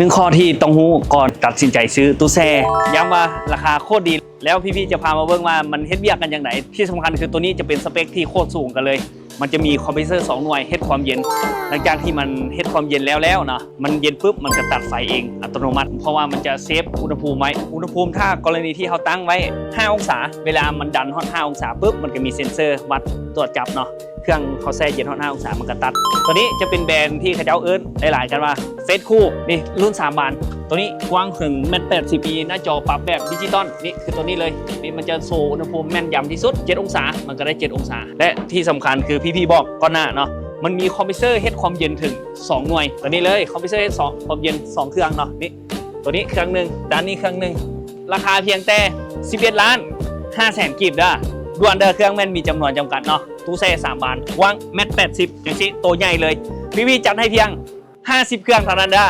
1ข้อที่ต้องรู้ก่อนตัดสินใจซื้อตู้แช่ย้ำว่าราคาโคตรดีแล้วพี่ๆจะพามาเบิ่งว่ามันเฮ็ดเวียกกันอย่างไรที่สำคัญคือตัวนี้จะเป็นสเปคที่โคตรสูงกันเลยมันจะมีคอมเพรสเซอร์2หน่วยเฮ็ดความเย็นหลังจากที่มันเฮ็ดความเย็นแล้วนะมันเย็นปุ๊บมันจะตัดไฟเองอัตโนมัติเพราะว่ามันจะเซฟอุณหภูมิไว้อุณหภูมิถ้ากรณีที่เขาตั้งไว้5องศาเวลามันดันฮอต5องศาปุ๊บมันก็มีเซ็นเซอร์วัดตรวจจับเนาะเครื่องเขาแช่เย็นฮอต5องศามันก็ตัดตัวนี้จะเป็นแบรนด์ที่เขาเจ้าเอิ้นหลายๆกันว่าเฟสคู่นี่รุ่น3บานตัวนี้กว้างถึง1.80 ปีหน้าจอปรับแบบดิจิตอลนี่คือตัวนี้เลยนี่มันจะโซอุณหภูมิแม่นยำที่สุด7องศามันก็ได้7องศาและที่สำคัญคือพี่ๆบอกก่อนหน้าเนาะมันมีคอมเพรสเซอร์เฮ็ดความเย็นถึง2หน่วยตัวนี้เลยคอมเพรสเซอร์เฮ็ดความเย็น2เครื่องเนาะนี่ตัวนี้เครื่องนึงด้านนี้เครื่องนึงราคาเพียงแต่11ล้าน5แสนกีบเด้อด่วนเด้อเครื่องแม่นมีจำนวนจำกัดเนาะตู้แช่3บานกว้าง1.80 จังซี่ตัวใหญ่เลยพี่ๆจัดให้เพียง50เครื่องเท่านั้นเด้อ